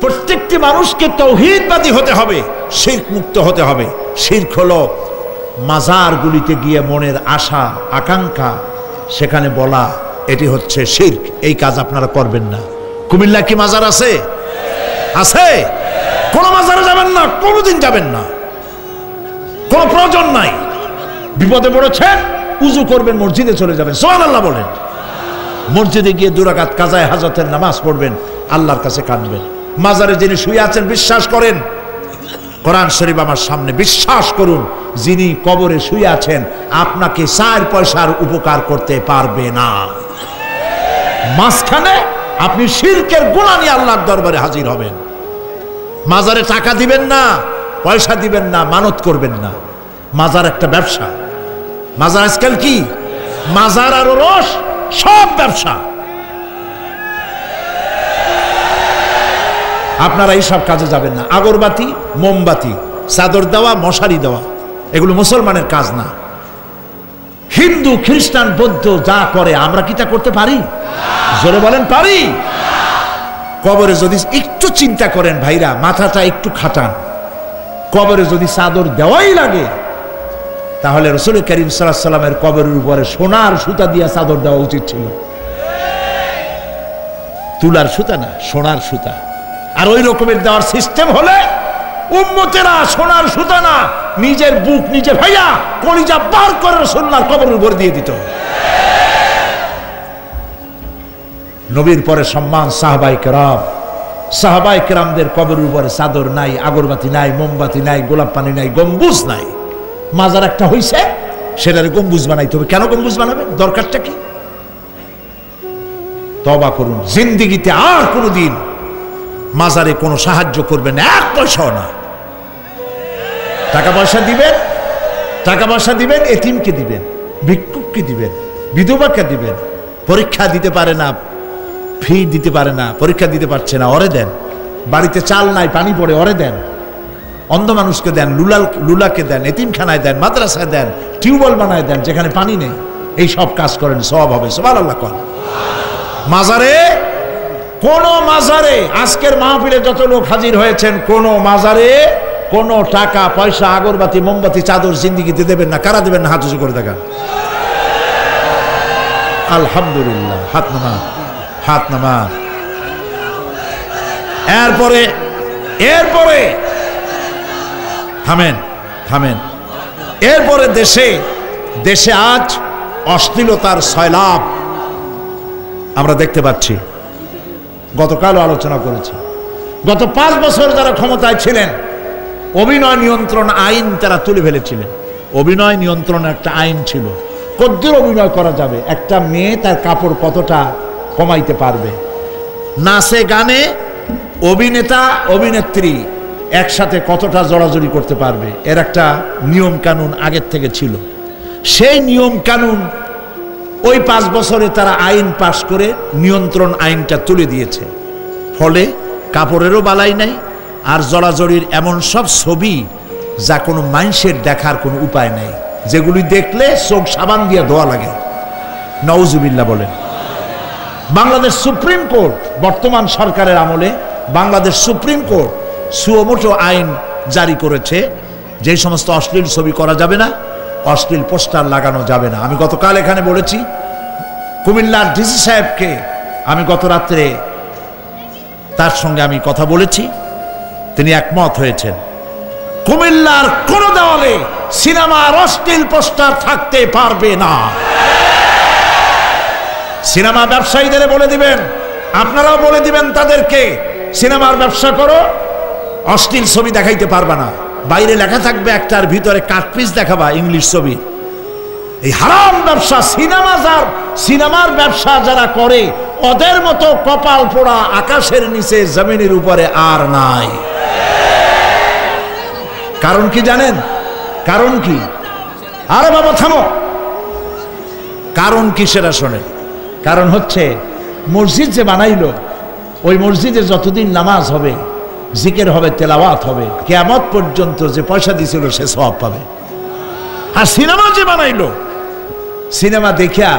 প্রত্যেকটি মানুষকে তাওহীদবাদী হতে হবে, শিরক মুক্ত হতে হবে। শিরক হলো মাজারগুলিতে গিয়ে মনের আশা আকাঙ্ক্ষা সেখানে বলা, এটি হচ্ছে শিরক। এই কাজ আপনারা করবেন না। কুমিল্লা কি মাজার আছে? আছে? কোন মাজারে যাবেন না, কোনোদিন যাবেন না, কোনো প্রয়োজন নাই। বিপদে পড়েছেন, উজু করবেন, মসজিদে চলে যাবেন, সুবহানাল্লাহ বলেন। মসজিদে গিয়ে 2 রাকাত কাজায়ে হাজতের নামাজ পড়বেন, আল্লাহর কাছে কাঁদবেন। মাজারে যিনি শুয়ে আছেন বিশ্বাস করেন, কোরআন শরীফ আমার সামনে, বিশ্বাস করুন, যিনি কবরে শুয়ে আছেন আপনাকে 4 পয়সার উপকার করতে পারবে না। মাঝখানে আপনি শিরকের গুনাহ নিয়ে আল্লাহর দরবারে হাজির হবেন। মাজারে টাকা দিবেন না, পয়সা দিবেন না, মানত করবেন না। মাজার একটা ব্যবসা। মাজার আজকাল কি? মাজার আর রস সব ব্যবসা। আপনারা এইসব কাজে যাবেন না। আগরবাতি, মোমবাতি, চাদর দেওয়া, মশারি দেওয়া, এগুলো মুসলমানের কাজ না। হিন্দু, খ্রিস্টান, বৌদ্ধ যা করে আমরা কি তা করতে পারি? জোরে বলেন, পারি? কবরে যদি একটু চিন্তা করেন ভাইরা, মাথাটা একটু খাটান, কবরে যদি চাদর দেওয়াই লাগে তাহলে রাসূল করিম সাল্লাল্লাহু আলাইহি ওয়াসাল্লামের কবরের উপরে সোনার সুতা দিয়ে চাদর দেওয়া উচিত ছিল। তুলার সুতা না, সোনার সুতা। আর ওই রকমের দেওয়ার সিস্টেম হলে উম্মতেরা সোনার সুতা না, নিজের বুক নিজে ভাইয়া কলিজা বার করে রাসূলুল্লাহর কবরের উপর দিয়ে দিত। নবীর পরে সম্মান সাহাবায়ে কেরাম। সাহাবায়ে কেরামদের কবরের উপরে চাদর নাই, আগরবাতি নাই, মোমবাতি নাই, গোলাপ পানি নাই, গম্বুজ নাই। মাজার একটা হইছে, সেটারে গম্বুজ বানাইতে হবে। কেন গম্বুজ বানাবে? দরকারটা কি? তওবা করুন, জিন্দেগিতে আর কোনোদিন মাজারে কোনো সাহায্য করবেন না, 1 পয়সাও না। টাকা পয়সা দিবেন, টাকা পয়সা দিবেন, এতিমকে দিবেন, ভিক্ষুককে দিবেন, বিধবাকে দিবেন। পরীক্ষা দিতে পারে না, ফি দিতে পারে না, পরীক্ষা দিতে পারছে না, ওরে দেন। বাড়িতে চাল নাই, পানি পড়ে, ওরে দেন। অন্ধ মানুষকে দেন, লুলাকে দেন, এতিমখানায় দেন, মাদ্রাসায় দেন, টিউবওয়েল বানায় দেন যেখানে পানি নেই। এই সব কাজ করেন, সওয়াব হবে। সুবহানাল্লাহ কর। মাজারে, কোন মাজারে, আজকের মাহফিলে যত লোক হাজির হয়েছেন, কোন মাজারে কোন টাকা পয়সা, আগরবাতি, মোমবাতি, চাদর জিন্দেগিতে দেবেন না। কারা দেবেন না? হাত উঁচু করে দেখান। আলহামদুলিল্লাহ। হাত নামান, হাত নামান। এরপরে থামেন, থামেন। এরপরে দেশে আজ অশ্লীলতার সয়লাব আমরা দেখতে পাচ্ছি। গতকালও আলোচনা করেছি। গত 5 বছর যারা ক্ষমতায় ছিলেন, অভিনয় নিয়ন্ত্রণ আইন তারা তুলে ফেলেছিলেন। অভিনয় নিয়ন্ত্রণ একটা আইন ছিল, কতদূর অভিনয় করা যাবে, একটা মেয়ে তার কাপড় কতটা কমাইতে পারবে, নাচে গানে অভিনেতা অভিনেত্রী একসাথে কতটা জড়াজড়ি করতে পারবে, এর একটা নিয়ম কানুন আগের থেকে ছিল। সেই নিয়ম কানুন ওই 5 বছরে তারা আইন পাশ করে নিয়ন্ত্রণ আইনটা তুলে দিয়েছে। ফলে কাপড়েরও বালাই নাই, আর জড়াজড়ির এমন সব ছবি যা কোনো মানুষের দেখার কোনো উপায় নাই, যেগুলি দেখলে চোখ সাবান দিয়ে ধোয়া লাগে। নাউজুবিল্লাহ বলেন। বাংলাদেশ সুপ্রিম কোর্ট, বর্তমান সরকারের আমলে বাংলাদেশ সুপ্রিম কোর্ট সুমোটো আইন জারি করেছে, যে সমস্ত অশ্লীল ছবি করা যাবে না, অশ্লীল পোস্টার লাগানো যাবে না। আমি গতকাল এখানে বলেছি, কুমিল্লার ডিসি সাহেবকে আমি গত রাত্রে তার সঙ্গে আমি কথা বলেছি, তিনি একমত হয়েছেন। কুমিল্লার কোন দেওয়ালে সিনেমার অশ্লীল পোস্টার থাকতে পারবে না। সিনেমা ব্যবসায়ীদের বলে দিবেন, আপনারাও বলে দিবেন তাদেরকে, সিনেমার ব্যবসা করো, অশ্লীল ছবি দেখাইতে পারবে না। বাইরে লেখা থাকবে একটার, ভিতরে কাটপিস দেখাবা ইংলিশ ছবি। এই হারাম ব্যবসা, সিনেমার ব্যবসা যারা করে ওদের মতো কপাল পোড়া আকাশের নিচে জমিনের উপরে আর নাই। কারণ কি জানেন? কারণ কি? আরে বাবা থামো। কারণ কি সেটা শোনেন। কারণ হচ্ছে, মসজিদ যে বানাইলো, ওই মসজিদে যতদিন নামাজ হবে, জিকির হবে, তেলাওয়াত হবে, কিয়ামত পর্যন্ত যে পয়সা দিছিল সে সওয়াব পাবে। আর সিনেমা যে বানাইলো, সিনেমা দেখিয়া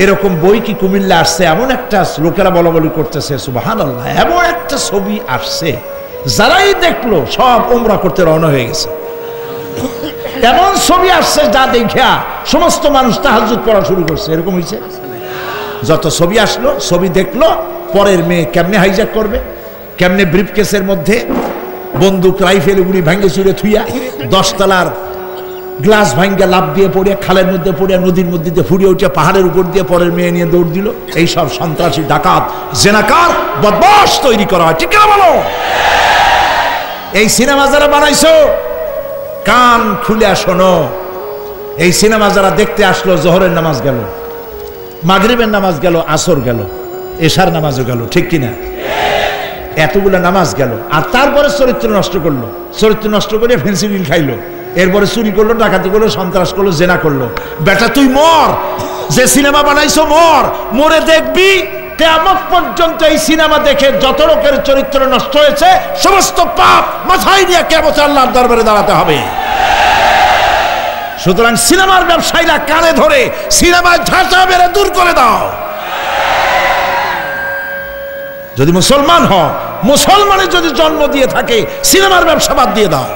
এরকম বই কি কুমিল্লা আসছে? এমন একটা লোকেরা বলা বলি করতেছে, সুবহানাল্লাহ, এমন একটা ছবি আসছে যারাই দেখলো সব উমরা করতে রওনা হয়ে গেছে। এমন ছবি আসছে যা দেখা সমস্ত মানুষ তাহাজ্জুদ পড়া শুরু করছে। এরকম হয়েছে? যত ছবি আসলো, ছবি দেখলো, পরের মেয়ে কেমনে হাইজ্যাক করবে, কেমনে ব্রিফকেসের মধ্যে বন্দুক রাইফেল গুলি ভাঙ্গে চুরে থুইয়া 10 তলার গ্লাস ভাঙ্গা লাভ দিয়ে পড়িয়া খালের মধ্যে পড়িয়া নদীর মধ্যে দিয়ে ফুড়িয়ে উঠে পাহাড়ের উপর দিয়ে পরের মেয়ে নিয়ে দৌড় দিল। এই সব সন্ত্রাসী, ডাকাত, জেনাকার, বদমাশ তৈরি করা হয়। ঠিক না বলো? এই সিনেমা যারা বানাইছো, কান খুলে শোনো, এই সিনেমা যারা দেখতে আসলো, জোহরের নামাজ গেল, মাগরিবের নামাজ গেল, আসর গেল, এশার নামাজও গেল, ঠিক কিনা? এতগুলো নামাজ গেল, আর তারপরে চরিত্র নষ্ট করলো। চরিত্র নষ্ট করে ফেন্সিডিল খাইলো, এরপরে চুরি করলো, ডাকাতি করলো, সন্ত্রাস করলো, জেনা করলো। বেটা তুই মর, যে সিনেমা বানাইছো মর, মরে দেখবি কিয়ামত পর্যন্ত এই সিনেমা দেখে যত লোকের চরিত্র নষ্ট হয়েছে সমস্ত পাপ মাথায় নিয়ে কিয়ামতে আল্লাহর দরবারে দাঁড়াতে হবে। সুতরাং সিনেমার ব্যবসায়ীরা কানে ধরে সিনেমায় ঝাঁটা মেরে দূর করে দাও। যদি মুসলমান হও, মুসলমানের যদি জন্ম দিয়ে থাকে, সিনেমার ব্যবসা বাদ দিয়ে দাও।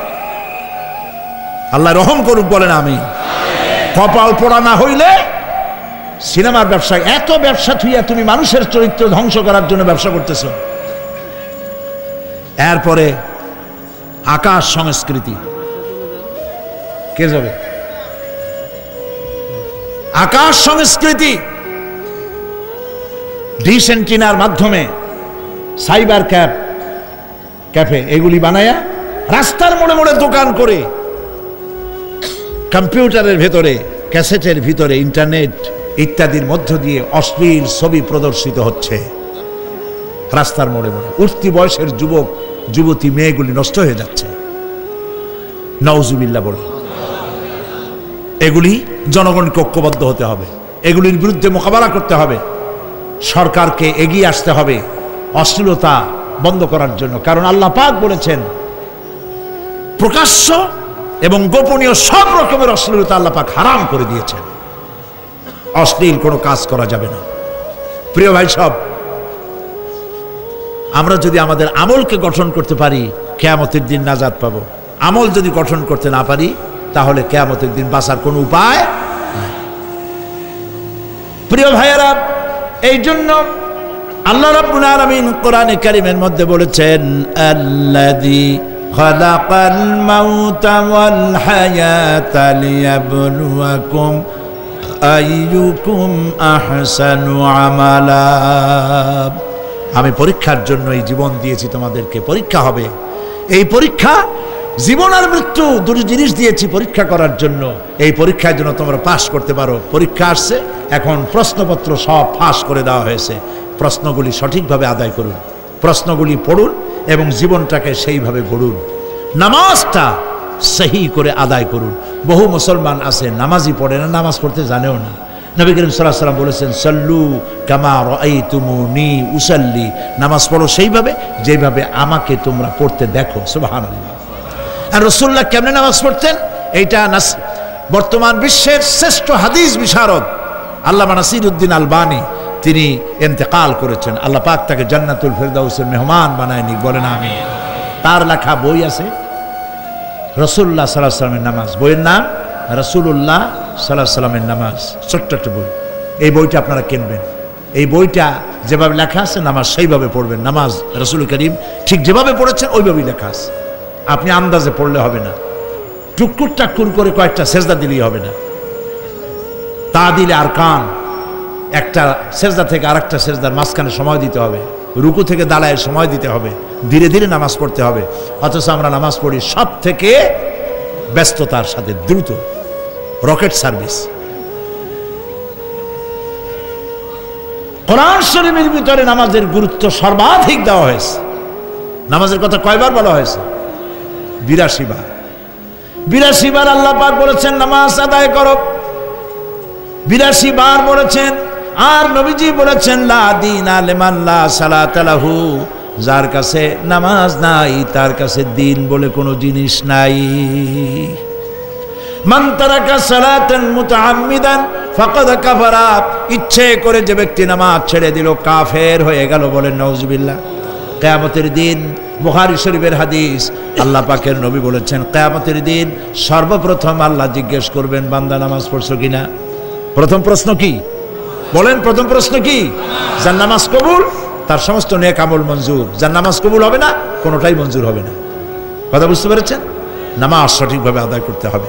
আল্লাহ রহম করুক, বলেন আমিন। কপাল পোড়া না হইলে সিনেমার ব্যবসা, এত ব্যবসা থুইয়া তুমি মানুষের চরিত্র ধ্বংস করার জন্য ব্যবসা করতেছ। এরপরে আকাশ সংস্কৃতি, কে যাবে? আকাশ সংস্কৃতি ডিশ এন্টিনার মাধ্যমে সাইবার ক্যাফে এগুলি বানায়া রাস্তার মোড়ে মোড়ে দোকান করে, কম্পিউটারের ভেতরে, ক্যাসেটের ভিতরে, ইন্টারনেট ইত্যাদির মধ্য দিয়ে অশ্লীল ছবি প্রদর্শিত হচ্ছে। রাস্তার মোড়ে মোড়ে উঠতি বয়সের যুবক যুবতী মেয়েগুলি নষ্ট হয়ে যাচ্ছে। নাউজুবিল্লাহ বলে। এগুলি জনগণকে ঐক্যবদ্ধ হতে হবে, এগুলির বিরুদ্ধে মোকাবেলা করতে হবে। সরকারকে এগিয়ে আসতে হবে অশ্লীলতা বন্ধ করার জন্য। কারণ আল্লাহ পাক বলেছেন, প্রকাশ্য এবং গোপনীয় সব রকমের অশ্লীলতা আল্লাহ পাক হারাম করে দিয়েছেন। অশ্লীল কোনো কাজ করা যাবে না। প্রিয় ভাই সব, আমরা যদি আমাদের আমলকে গঠন করতে পারি, কিয়ামতের দিন নাজাত পাবো। আমল যদি গঠন করতে না পারি, তাহলে কিয়ামতের দিন বাঁচার কোনো উপায় নাই। প্রিয় ভাইয়েরা, এই জন্য আল্লাহ রাব্বুল আলামিন কোরআনে কারীমের মধ্যে বলেছেন, আল্লাযী খালাকাল মাউতা ওয়াল হায়াতা লিয়াবলুয়াকুম আইয়ুকুম আহসানু আমালা। আমি পরীক্ষার জন্য এই জীবন দিয়েছি, তোমাদেরকে পরীক্ষা হবে। এই পরীক্ষা, জীবন আর মৃত্যু দুটো জিনিস দিয়েছি পরীক্ষা করার জন্য। এই পরীক্ষার জন্য তোমরা পাস করতে পারো। পরীক্ষা আসছে, এখন প্রশ্নপত্র সব ফাঁস করে দেওয়া হয়েছে। প্রশ্নগুলি সঠিকভাবে আদায় করুন, প্রশ্নগুলি পড়ুন এবং জীবনটাকে সেইভাবে গড়ুন। নামাজটা সহি করে আদায় করুন। বহু মুসলমান আছে নামাজই পড়ে না, নামাজ পড়তে জানেও না। নবী করিম সাল্লাল্লাহু আলাইহি ওয়াসাল্লাম বলেছেন, সাল্লু কামা রাআইতুমুনি উসাল্লি, নামাজ পড়ো সেইভাবে যেভাবে আমাকে তোমরা পড়তে দেখো। সুবহানাল্লাহ। আর রাসূলুল্লাহ কেমনে নামাজ পড়তেন, এইটা বর্তমান বিশ্বের শ্রেষ্ঠ হাদিস বিশারদ আল্লামা নাসিরউদ্দিন আলবানী তিনি ইন্তেকাল করেছেন। আল্লাহ পাক তাকে জান্নাতুল ফেরদাউসের মেহমান বানায় নিক, বলেন আমিন। তার লেখা বই আছে রাসূলুল্লাহ সাল্লাল্লাহু আলাইহি ওয়াসাল্লামের নামাজ। বইয়ের নাম রাসূলুল্লাহ সাল্লাল্লাহু আলাইহি ওয়াসাল্লামের নামাজ। ছোট্ট একটা বই। এই বইটা আপনারা কিনবেন। এই বইটা যেভাবে লেখা আছে নামাজ সেইভাবে পড়বেন। নামাজ রাসূল করিম ঠিক যেভাবে পড়েছেন ওইভাবেই লেখা আছে। আপনি আন্দাজে পড়লে হবে না, টুকুর টাকুর করে কয়েকটা সেজদা দিলেই হবে না। তা দিলে আর কান, একটা সেজদা থেকে আরেকটা সেজদার মাঝখানে সময় দিতে হবে, রুকু থেকে দাঁড়ায় সময় দিতে হবে, ধীরে ধীরে নামাজ পড়তে হবে। অথচ আমরা নামাজ পড়ি সব থেকে ব্যস্ততার সাথে, দ্রুত, রকেট সার্ভিস। কোরআন শরীফের ভিতরে নামাজের গুরুত্ব সর্বাধিক দেওয়া হয়েছে। নামাজের কথা কয়বার বলা হয়েছে? 82 বার। 82 বার আল্লাহ পাক বলেছেন নামাজ আদায় করো, 82 বার বলেছেন। আর নবীজি বলেছেন, লা দীনা লিমান লা সালাতা লাহু, যার কাছে নামাজ নাই তার কাছে দিন বলে কোনো জিনিস নাই। মান তারাকা সালাতান মুতাআম্মিদান ফাকাদ কাফারা, ইচ্ছে করে যে ব্যক্তি নামাজ ছেড়ে দিল কাফের হয়ে গেল। বলেন নাউজুবিল্লাহ। কিয়ামতের দিন, বুখারী শরীফের হাদিস, আল্লাহ পাকের নবী বলেছেন কিয়ামতের দিন সর্বপ্রথম আল্লাহ জিজ্ঞেস করবেন বান্দা নামাজ পড়ছো কিনা। প্রথম প্রশ্ন কি বলেন? প্রথম প্রশ্ন কি? যার নামাজ কবুল তার সমস্ত নেক আমল মঞ্জুর, যার নামাজ কবুল হবে না কোনোটাই মঞ্জুর হবে না। কথা বুঝতে পেরেছেন? নামাজ সঠিকভাবে আদায় করতে হবে।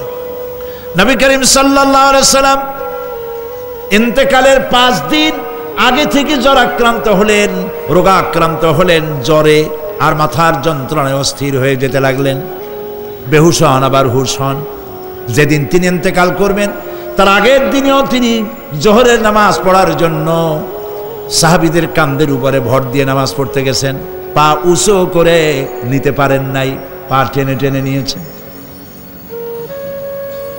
নবী করিম সাল্লাল্লাহু আলাইহি সাল্লাম ইন্তেকালের 5 দিন আগে থেকে জ্বরাক্রান্ত হলেন, রোগাক্রান্ত হলেন, জ্বরে আর মাথার যন্ত্রণায় অস্থির হয়ে যেতে লাগলেন। বেহুশ হন, আবার হুশ হন। যেদিন তিনি ইন্তেকাল করবেন তার আগের দিনেও তিনি জোহরের নামাজ পড়ার জন্য সাহাবীদের কাঁধের উপরে ভর দিয়ে নামাজ পড়তে গেছেন। পা উঁচু করে নিতে পারেন নাই, পা টেনে টেনে নিয়েছেন।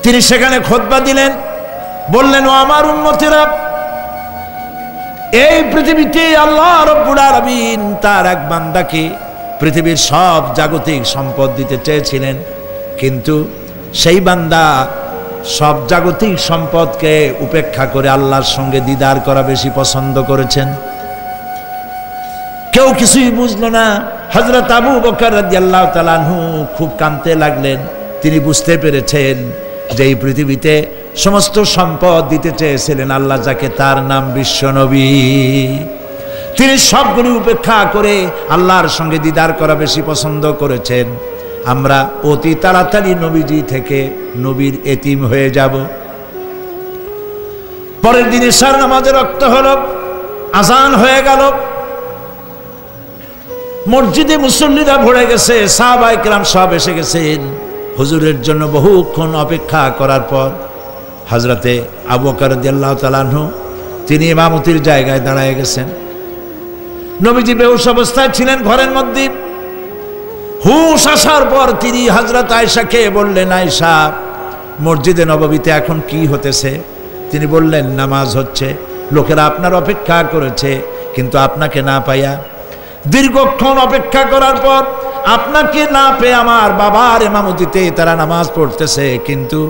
তিনি সেখানে খুতবা দিলেন, বললেন, ও আমার উম্মতেরা, এই পৃথিবীতে আল্লাহ রাব্বুল আলামিন তার এক বান্দাকে পৃথিবীর সব জাগতিক সম্পদ দিতে চেয়েছিলেন, কিন্তু সেই বান্দা সব জাগতিক সম্পদকে উপেক্ষা করে আল্লাহর সঙ্গে দিদার করা বেশি পছন্দ করেছেন। কেউ কিছুই বুঝলো না। হযরত আবু বকর রাদিয়াল্লাহু তাআলা আনহু খুব কাঁদতে লাগলেন। তিনি বুঝতে পেরেছেন যে এই পৃথিবীতে সমস্ত সম্পদ দিতে চেয়েছিলেন আল্লাহ যাকে, তার নাম বিশ্বনবী। তিনি সবগুলি উপেক্ষা করে আল্লাহর সঙ্গে দিদার করা বেশি পছন্দ করেছেন। আমরা অতি তাড়াতাড়ি নবীজি থেকে নবীর এতিম হয়ে যাব। পরের দিন ইশার নামাজের রক্ত হলো, আজান হয়ে গেল। মসজিদে মুসল্লিরা ভরে গেছে, সাহাবায়ে কেরাম সব এসে গেছেন। হুজুরের জন্য বহুক্ষণ অপেক্ষা করার পর হযরতে আবু বকর রাদিয়াল্লাহু তাআলা আনহু তিনি ইমামতির জায়গায় দাঁড়ায় গেছেন। নবীজি বেহুশ অবস্থায় ছিলেন ঘরের মধ্যে। হুশ আসার পর তিনি হযরত আয়েশাকে বললেন, আয়েশা, মসজিদে নববীতে এখন কি হতেছে? তিনি বললেন, নামাজ হচ্ছে। লোকেরা আপনার অপেক্ষা করেছে, কিন্তু আপনাকে না পাইয়া দীর্ঘক্ষণ অপেক্ষা করার পর আপনাকে না পেয়ে আমার বাবার ইমামতিতে তারা নামাজ পড়তেছে, কিন্তু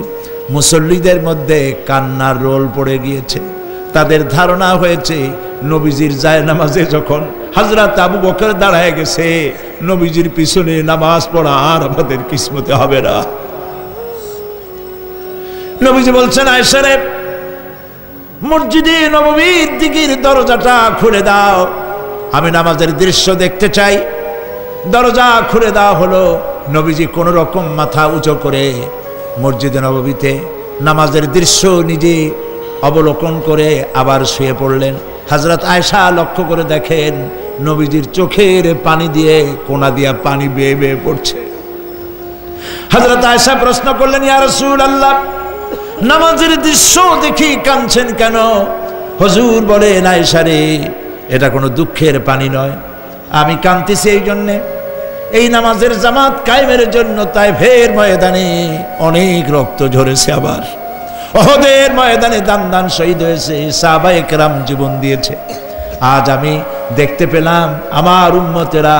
মুসল্লিদের মধ্যে কান্নার রোল পড়ে গিয়েছে। তাদের ধারণা হয়েছে নবীজির জায়নামাজে যখন হযরত আবু বকর দাঁড়ায় গেছে, নবীজির পিছনে নামাজ পড়া আর আমাদের কিসমতে হবে না। নবীজি বলছেন, আয়েশা রে, মসজিদে নববীর দিকের দরজাটা খুলে দাও, আমি নামাজের দৃশ্য দেখতে চাই। দরজা খুলে দেওয়া হলো। নবীজি কোন রকম মাথা উঁচু করে মসজিদে নববীতে নামাজের দৃশ্য নিজে অবলোকন করে আবার শুয়ে পড়লেন। হযরত আয়েশা লক্ষ্য করে দেখেন নবীজির চোখের পানি দিয়ে কোনা দিয়া পানি বেয়ে বেয়ে পড়ছে। হযরত আয়েশা প্রশ্ন করলেন, ইয়া রাসূলুল্লাহ, নামাজের দৃশ্য দেখি কাঁদছেন কেন? হুজুর বলেন, আয়েশা রে, এটা কোনো দুঃখের পানি নয়, আমি কাঁদতেছি এই জন্যে, এই নামাজের জামাত কায়েমের জন্য তায়েফের ময়দানে অনেক রক্ত ঝরেছে, আবার উহুদের ময়দানে দান দান শহীদ হয়েছে, সাহাবায়ে কেরাম জীবন দিয়েছে। আজ আমি দেখতে পেলাম আমার উম্মতেরা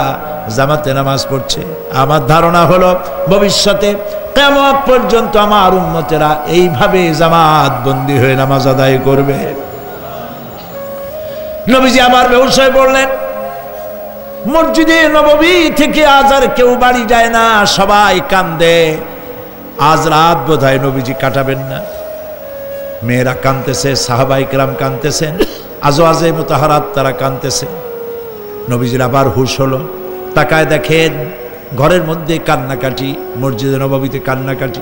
জামাতে নামাজ পড়ছে। আমার ধারণা হলো ভবিষ্যতে কিয়ামত পর্যন্ত আমার উম্মতেরা এইভাবে জামাত বন্দী হয়ে নামাজ আদায় করবে। নবীজি আবার বেহুশ হয়ে পড়লেন। মসজিদে নববী থেকে আজ আর কেউ বাড়ি যায় না, সবাই কান্দে। আজ রাত বোধহয় নবীজি কাটাবেন না। মেয়েরা কাঁদতেছে, সাহাবায়ে কেরাম কাঁদতেছেন, আজওয়াজে মুতাহারাত তারা কাঁদতেছে। নবীজির আবার হুশ হলো, তাকায় দেখেন ঘরের মধ্যে কান্নাকাটি, মসজিদে নববীতে কান্নাকাটি।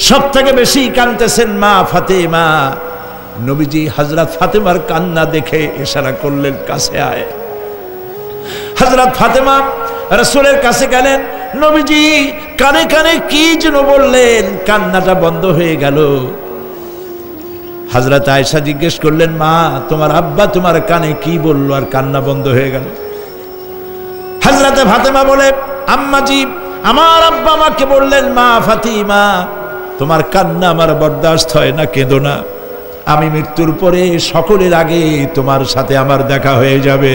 সব থেকে বেশি কাঁদতেছেন মা ফাতেমা। নবীজি হযরত ফাতেমার কান্না দেখে ইশারা করলেন, কাছে আয়। হযরত ফাতেমা রাসূলের কাছে গেলেন। নবীজি কানে কানে কি যেন বললেন, কান্নাটা বন্ধ হয়ে গেল। হযরত আয়েশা জিজ্ঞেস করলেন, মা, তোমার আব্বা তোমার কানে কি বলল আর কান্না বন্ধ হয়ে গেল? হযরত ফাতেমা বলে, আম্মাজি, আমার আব্বা আমাকে বললেন, মা ফাতিমা, তোমার কান্না আমার বরদাস্ত হয় না, কেঁদো না, আমি মৃত্যুর পরে সকলের আগে তোমার সাথে আমার দেখা হয়ে যাবে।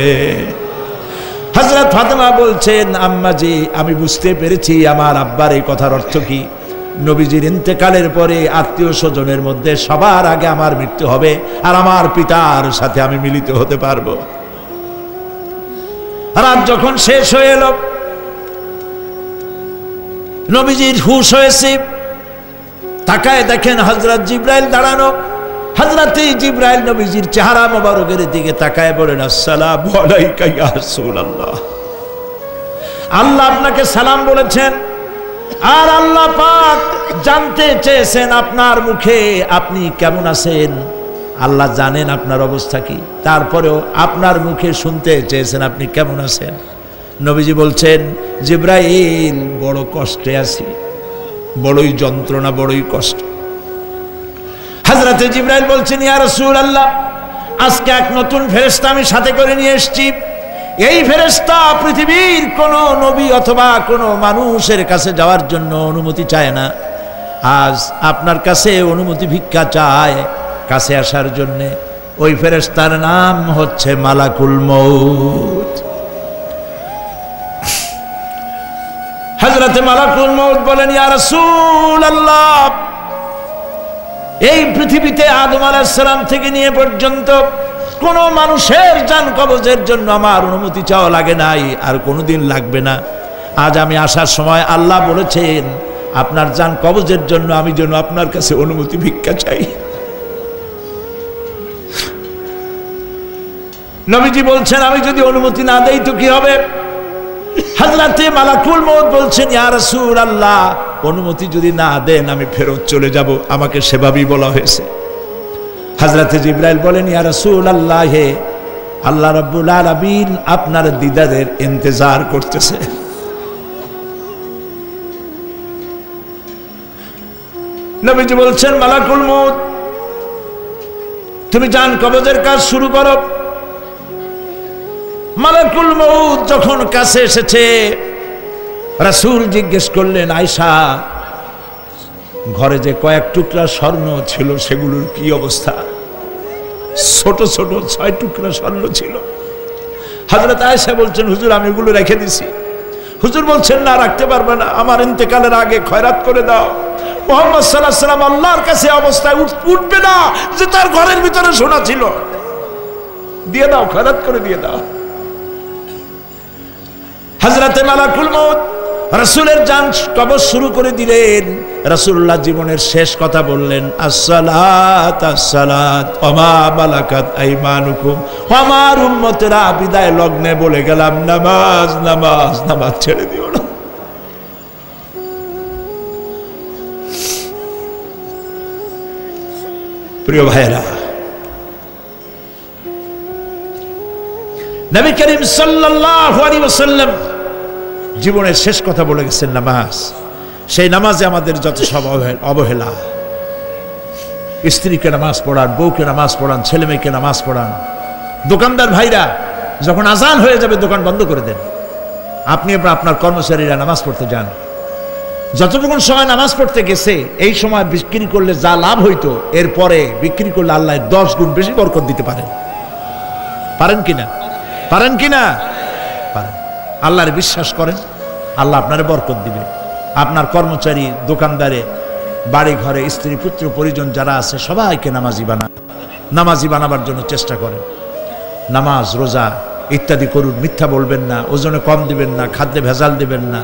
হযরত ফাতেমা বলছেন, আম্মাজি, আমি বুঝতে পেরেছি আমার আব্বার এই কথার অর্থ কি। নবীজির ইন্তেকালের পরে আত্মীয় স্বজনের মধ্যে সবার আগে আমার মৃত্যু হবে, আর আমার পিতার সাথে আমি মিলিত হতে পারবো। রাত যখন শেষ হয়ে এলো, নবীজির হুঁশ হয়েছে, তাকায় দেখেন হযরত জিবরাইল দাঁড়ানো। হযরত জিবরাইল নবীজির চেহারা মোবারকের দিকে তাকায় বলেন, আসসালামু আলাইকা ইয়া রাসূলুল্লাহ। আল্লাহ আপনাকে সালাম বলেছেন, আর আল্লাহ পাক জানতে চেয়েছেন আপনার মুখে আপনি কেমন আছেন। আল্লাহ জানেন আপনার অবস্থা কি, তারপরেও আপনার মুখে শুনতে চেয়েছেন আপনি কেমন আছেন। নবীজি বলছেন, জিবরাইল বড় কষ্টে আছি, বড়ই যন্ত্রণা, বড়ই কষ্ট। হযরত জিবরাইল বলছেন, ইয়া রাসূলুল্লাহ, আজকে এক নতুন ফেরেশতা আমি সাথে করে নিয়ে এসেছি। এই ফেরেশতা পৃথিবীর কোন নবী অথবা কোন মানুষের কাছে যাওয়ার জন্য অনুমতি চায় না, আজ আপনার কাছে অনুমতি ভিক্ষা চায় কাছে আসার জন্য। ওই ফেরেশতার নাম হচ্ছে মালাকুল মউত। হযরত মালাকুল মউত বলেন, ইয়া রাসূলুল্লাহ, এই পৃথিবীতে আদম আলাইহিস সালাম থেকে নিয়ে পর্যন্ত কোন মানুষের জান কবজের জন্য আমার অনুমতি চাওয়া লাগে নাই, আর কোনোদিন লাগবে না। আজ আমি আসার সময় আল্লাহ বলেছেন আপনার জান কবজের জন্য আমি যেন আপনার কাছে অনুমতি ভিক্ষা চাই। নবীজি বলছেন, আমি যদি অনুমতি না দেই তো কি হবে? হযরতে মালাকুল মউত বলছেন, ইয়া রাসূলুল্লাহ, অনুমতি যদি না দেন আমি ফেরত চলে যাব, আমাকে সেভাবেই বলা হয়েছে। হযরতে জিবরাইল বলেন, ইয়া রাসূলুল্লাহ, হে আল্লাহ রাব্বুল আলামিন আপনার দিদারের ইন্তজার করতেছে। নবীজি বলছেন, মালাকুল মউত, তুমি জান কবজের কাজ শুরু করো। মালাকুল মউত যখন কাছে এসেছে, রাসূল জিজ্ঞেস করলেন, আয়েশা, ঘরে যে কয়েক টুকরা স্বর্ণ ছিল সেগুলোর কি অবস্থা? ছোট ছোট 6 টুকরা স্বর্ণ ছিল। হযরত আয়েশা বলছেন, হুজুর আমি এগুলো রেখে দিছি। হুজুর বলছেন, না, রাখতে পারবে না, আমার ইন্তেকালের আগে খয়রাত করে দাও। মুহাম্মদ সাল্লাল্লাহু আলাইহি ওয়াসাল্লাম আল্লাহর কাছে অবস্থায় উঠবে না যে তার ঘরের ভিতরে সোনা ছিল, দিয়ে দাও, খয়রাত করে দিয়ে দাও। হযরতে মালাকুল মউত রাসূলের জান কবজ শুরু করে দিলেন। রাসূলুল্লাহ জীবনের শেষ কথা বললেন, আসসালাত আসসালাত ওয়া মা মালাকাত আইমানুকুম। আমার উম্মতেরা বিদায় লগ্নে বলে গেলাম, নামাজ নামাজ নামাজ ছেড়ে দিও না। প্রিয় ভাইরা, নবী করিম সাল্লাল্লাহু আলাইহি ওয়াসাল্লাম জীবনের শেষ কথা বলে গেছেন নামাজ। সেই নামাজে আমাদের যত সব অবহেলা, স্ত্রীকে নামাজ পড়ান, বউকে নামাজ পড়ান, ছেলে মেয়েকে নামাজ পড়ান। দোকানদার ভাইরা যখন আজান হয়ে যাবে দোকান বন্ধ করে দেন, আপনি আপনার কর্মচারীরা নামাজ পড়তে যান। যতটুকু সময় নামাজ পড়তে গেছে এই সময় বিক্রি করলে যা লাভ হইতো, এরপরে বিক্রি করলে আল্লাহ 10 গুণ বেশি বরকত দিতে পারেন। পারেন কিনা? পারেন কিনা? পারেন। আল্লাহর বিশ্বাস করেন, আল্লাহ আপনারে বরকত দিবে। আপনার কর্মচারী, দোকানদারে, বাড়ি ঘরে স্ত্রী পুত্র পরিজন যারা আছে সবাইকে নামাজি বানাবার জন্য চেষ্টা করেন। নামাজ রোজা ইত্যাদি করুন। মিথ্যা বলবেন না, ওজনে কম দিবেন না, খাদ্যে ভেজাল দিবেন না,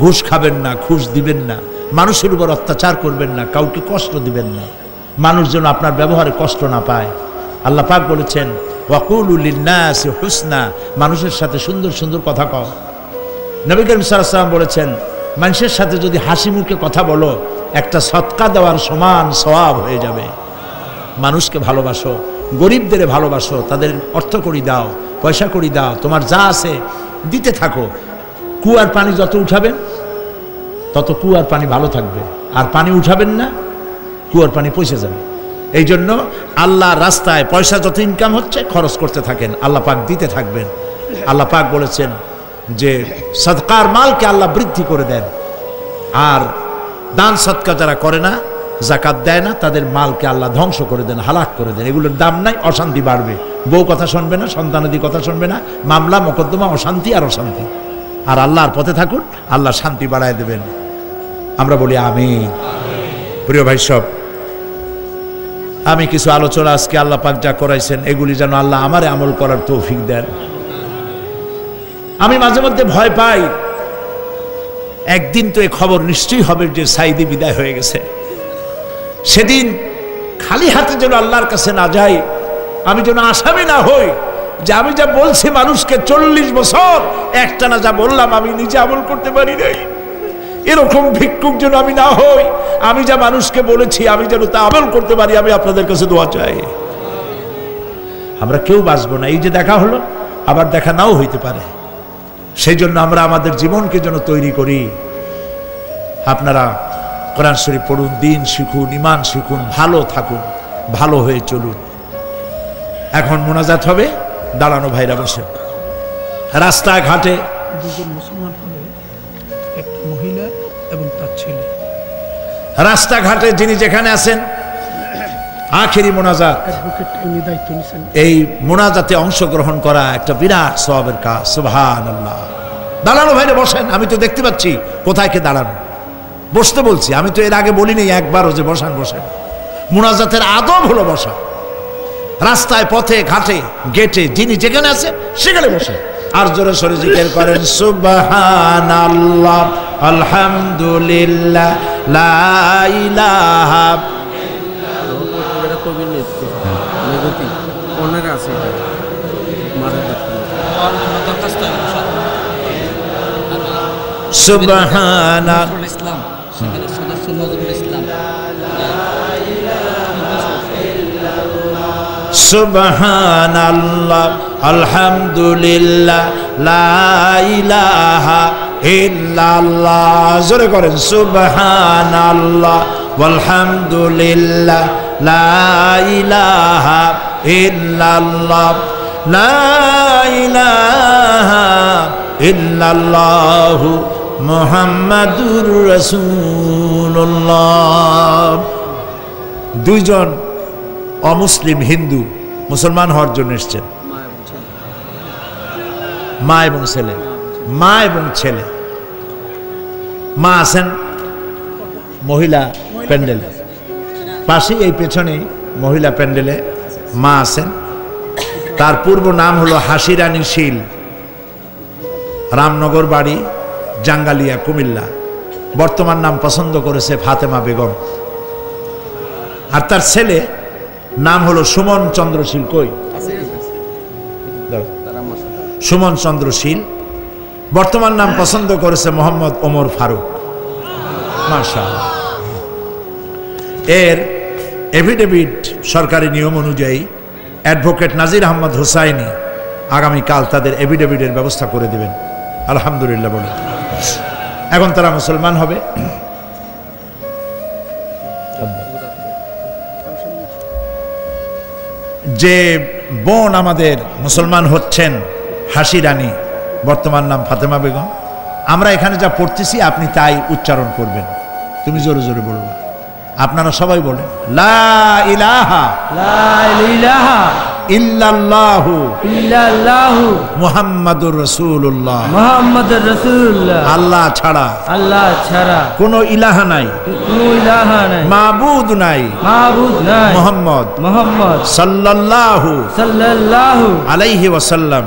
ঘুষ খাবেন না, ঘুষ দিবেন না, মানুষের উপর অত্যাচার করবেন না, কাউকে কষ্ট দিবেন না, মানুষ যেন আপনার ব্যবহারে কষ্ট না পায়। আল্লাহ পাক বলেছেন, ওয়াকুলু লিন্নাসি হুসনা, মানুষের সাথে সুন্দর সুন্দর কথা কও। নবী করিম সাল্লাল্লাহু আলাইহি ওয়াসাল্লাম বলেছেন, মানুষের সাথে যদি হাসি মুখে কথা বলো একটা সদকা দেওয়ার সমান সওয়াব হয়ে যাবে। মানুষকে ভালোবাসো, গরিবদের ভালোবাসো, তাদের অর্থ করি দাও, পয়সা করি দাও, তোমার যা আছে দিতে থাকো। কুয়ার পানি যত উঠাবেন তত কুয়ার পানি ভালো থাকবে, আর পানি উঠাবেন না কুয়ার পানি পয়সা যাবে। এই জন্য আল্লাহর রাস্তায় পয়সা যত ইনকাম হচ্ছে খরচ করতে থাকেন, আল্লাহ পাক দিতে থাকবেন। আল্লাহ পাক বলেছেন যে সদকার মালকে আল্লাহ বৃদ্ধি করে দেন, আর দান সদকা যারা করে না, যাকাত দেয় না, তাদের মালকে আল্লাহ ধ্বংস করে দেন, হালাক করে দেন। এগুলোর দাম নাই, অশান্তি বাড়বে। বউ কথা শুনবে না, সন্তানাদি কথা শুনবে না, মামলা মোকদ্দমা, অশান্তি আর অশান্তি। আর আল্লাহর পথে থাকুন, আল্লাহ শান্তি বাড়ায় দেবেন। আমরা বলি আমিন। প্রিয় ভাই সব, আমি কিছু আলোচনা আজকে আল্লাহ পাক যা করাইছেন এগুলি যেন আল্লাহ আমারে আমল করার তৌফিক দেন। আমি মাঝে মধ্যে ভয় পাই, একদিন তো এই খবর নিশ্চয়ই হবে যে সাইদি বিদায় হয়ে গেছে। সেদিন খালি হাতে যেন আল্লাহর কাছে না যাই, আমি যেন আসামি না হই যে আমি যা বলছি মানুষকে 40 বছর একটানা যা বললাম আমি নিজে আমল করতে পারি নাই। এরকম ভিক্ষুক যেন আমি না হই, আমি যা মানুষকে বলেছি আমি যেন তা আমল করতে পারি। আমি আপনাদের কাছে দোয়া চাই। আমরা কেউ বাঁচবো না, এই যে দেখা হলো আবার দেখা নাও হইতে পারে। সেই জন্য আমরা আমাদের জীবনকে যেন তৈরি করি। আপনারা কোরআন শরীফ পড়ুন, দিন শিখুন, ঈমান শিখুন, ভালো থাকুন, ভালো হয়ে চলুন। এখন মোনাজাত হবে, দাঁড়ানো ভাইরা বসে। রাস্তাঘাটে দুজন মুসলমান হলে একটা মহিলা এবং তার ছেলে। রাস্তাঘাটে যিনি যেখানে আছেন, আখেরি মোনাজাত, অ্যাডভোকেট উনি দায়িত্ব নিছেন। এই মোনাজাতে অংশগ্রহণ করা একটা বিরাট সওয়াবের কাজ। সুবহানাল্লাহ। দাঁড়ানো ভাইরা বসেন, আমি তো দেখতে পাচ্ছি কোথায় কে দাঁড়ানো। বসতে বলছি, আমি তো এর আগে বলিনি একবারও যে বসান। বসেন। মোনাজাতের আদব হলো বসা। রাস্তায়, পথে, ঘাটে, গেটে যিনি যেখানে আছে সেখানে বসে আর জোরে সরে জিকির করেন সুবহানাল্লাহ, আলহামদুলিল্লাহ, লা ইলাহা সুবহানাল্লাহ। সুবহানাল্লাহ, আলহামদুলিল্লাহ, লা ইলাহা ইল্লাল্লাহ। জোরে করেন সুবহানাল্লাহ, আলহামদুলিল্লাহ, লা ইলাহা ইল্লাল্লাহ, লা ইলাহা ইল্লাল্লাহ, মুহাম্মাদুর রাসূলুল্লাহ। দুইজন অমুসলিম হিন্দু মুসলমান হওয়ার জন্য এসছেন, মা এবং ছেলে। মা এবং ছেলে। মা আছেন মহিলা প্যান্ডেলে, পাশেই এই পেছনে মহিলা প্যান্ডেলে মা আছেন। তার পূর্ব নাম হলো হাসিরানী শীল, রামনগর বাড়ি, জাঙ্গালিয়া, কুমিল্লা। বর্তমান নাম পছন্দ করেছে ফাতেমা বেগম। আর তার ছেলে নাম হলো সুমন চন্দ্রশীল। কই? সুমন চন্দ্রশীল। বর্তমান নাম পছন্দ করেছে মোহাম্মদ ওমর ফারুক। মাশাআল্লাহ। এর এফিডেভিট সরকারি নিয়ম অনুযায়ী অ্যাডভোকেট নাজির আহমদ হুসাইনি আগামীকাল তাদের এফিডেভিটের ব্যবস্থা করে দেবেন। আলহামদুলিল্লাহ বলে এখন তারা মুসলমান হবে। যে বোন আমাদের মুসলমান হচ্ছেন হাসিরানী, বর্তমান নাম ফাতেমা বেগম, আমরা এখানে যা পড়তেছি আপনি তাই উচ্চারণ করবেন। তুমি জোরে জোরে বলবে, আপনারা সবাই বলেন লা ইলাহা ইল্লাল্লাহু মুহাম্মাদুর রাসূলুল্লাহ। আল্লাহ ছাড়া কোনো ইলাহা নাই, মাবুদ নাই, মুহাম্মদ সাল্লাল্লাহু আলাইহি ওয়াসাল্লাম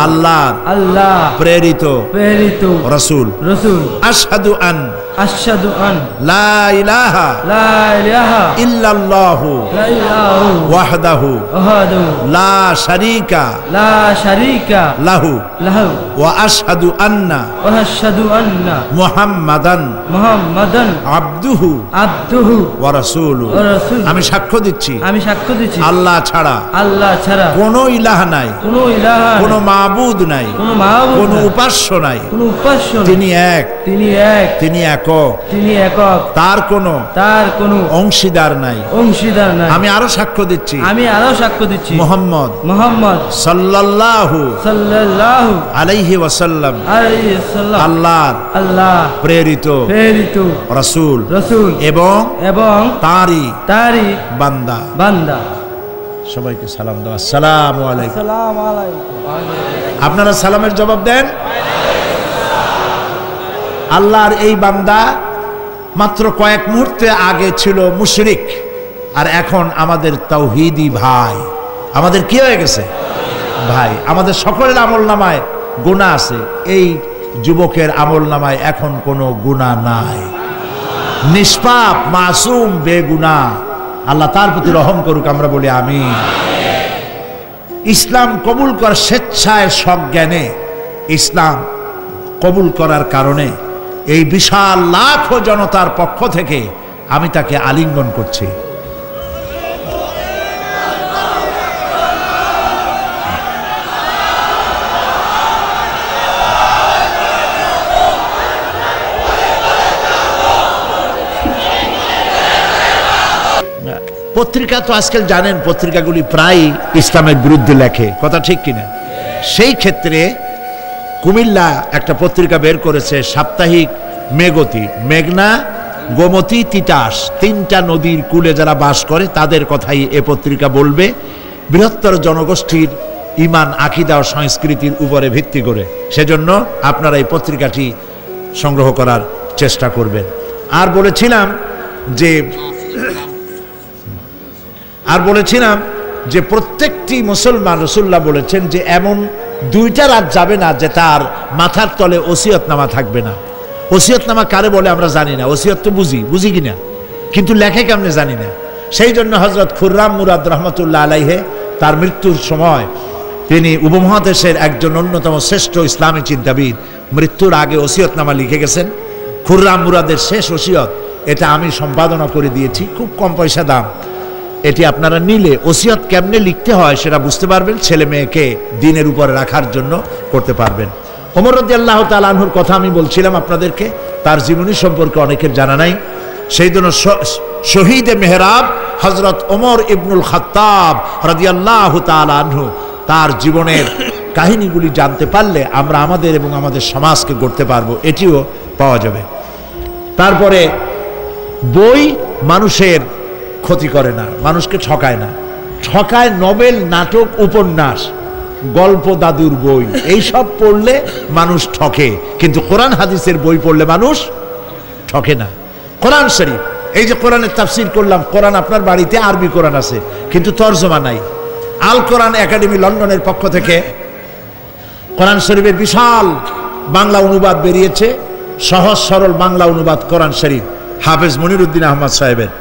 আল্লাহ প্রেরিত রাসূল। আশহাদু আন লা ইলাহা ইল্লাল্লাহু ওয়াহদাহু লা শারীকা লাহু ওয়া আশহাদু আন্না মুহাম্মাদান আবদুহু ওয়া রাসূলুহু। আমি সাক্ষ্য দিচ্ছি আল্লাহ ছাড়া কোনো ইলাহা নাই, কোনো মাবুদ নাই, কোনো উপাস্য নাই। তিনি এক, তিনি একক, তার কোনো অংশীদার নাই। আমি আরো সাক্ষ্য দিচ্ছি মুহাম্মদ সাল্লাল্লাহু আলাইহি ওয়াসাল্লাম আল্লাহর প্রেরিত রাসূল এবং তারই বান্দা। সবাইকে সালাম দাও, আসসালামু আলাইকুম। আপনারা সালামের জবাব দেন। আল্লাহর এই বান্দা মাত্র কয়েক মুহূর্তে আগে ছিল মুশরিক, আর এখন আমাদের তাওহীদি ভাই। আমাদের কি হয়ে গেছে? ভাই। আমাদের সকলের আমলনামায় গুনাহ আছে, এই যুবকের আমলনামায় এখন কোনো গুনাহ নাই, নিষ্পাপ মাসুম বেগুনাহ। আল্লাহ তার প্রতি রহম করুক, আমরা বলি আমিন। ইসলাম কবুল করার স্বেচ্ছায় সজ্ঞানে ইসলাম কবুল করার কারণে এই বিশাল লাখো জনতার পক্ষ থেকে আমি তাকে আলিঙ্গন করছি। পত্রিকা তো আজকাল জানেন, পত্রিকাগুলি প্রায় ইসলামের বিরুদ্ধে লেখে, কথা ঠিক কিনা? সেই ক্ষেত্রে কুমিল্লা একটা পত্রিকা বের করেছে, সাপ্তাহিক মেঘতি, মেঘনা, গোমতী, তিতাস, তিনটা নদীর কূলে যারা বাস করে তাদের কথাই এ পত্রিকা বলবে, বৃহত্তর জনগোষ্ঠীর ইমান, আকিদা ও সংস্কৃতির উপরে ভিত্তি করে। সেজন্য আপনারা এই পত্রিকাটি সংগ্রহ করার চেষ্টা করবেন। আর বলেছিলাম যে প্রত্যেকটি মুসলমান, রাসূলুল্লাহ বলেছেন যে এমন দুইটা রাত যাবে না যে তার মাথার তলে ওসিয়তনামা থাকবে না। ওসিয়তনামা কারে বলে আমরা জানি না, ওসিয়ত তো বুঝি কিনা, কিন্তু লেখে কেমনে জানি না। সেই জন্য হযরত খুররাম মুরাদ রহমতুল্লাহ আলাইহে তার মৃত্যুর সময় তিনি উপমহাদেশের একজন অন্যতম শ্রেষ্ঠ ইসলামী চিন্তাবিদ, মৃত্যুর আগে ওসিয়তনামা লিখে গেছেন। খুররাম মুরাদের শেষ ওসিয়ত, এটা আমি সম্পাদনা করে দিয়েছি, খুব কম পয়সা দাম। এটি আপনারা নিলে ওসিয়ত কেমনে লিখতে হয় সেটা বুঝতে পারবেন, ছেলে মেয়েকে দিনের উপরে রাখার জন্য করতে পারবেন। ওমর রাদিয়াল্লাহু তাআলা আনহুর কথা আমি বলছিলাম আপনাদেরকে, তার জীবনী সম্পর্কে অনেকের জানা নাই। সেই জন্য শহীদে মেহরাব হযরত ওমর ইবনুল খাত্তাব রাদিয়াল্লাহু তাআলা আনহু, তার জীবনের কাহিনীগুলি জানতে পারলে আমরা আমাদের এবং আমাদের সমাজকে গড়তে পারবো, এটিও পাওয়া যাবে। তারপরে বই মানুষের ক্ষতি করে না, মানুষকে ঠকায় না, ঠকায় নভেল, নাটক, উপন্যাস, গল্প, দাদুর বই, এই সব পড়লে মানুষ ঠকে, কিন্তু কোরআন হাদিসের বই পড়লে মানুষ ঠকে না। কোরআন শরীফ, এই যে কোরআনের তাফসীর করলাম, কোরআন আপনার বাড়িতে আরবি কোরআন আছে কিন্তু তরজমা নাই। আল কোরআন একাডেমি লন্ডনের পক্ষ থেকে কোরআন শরীফের বিশাল বাংলা অনুবাদ বেরিয়েছে, সহজ সরল বাংলা অনুবাদ কোরআন শরীফ, হাফেজ মনিরুদ্দিন আহমদ সাহেবের।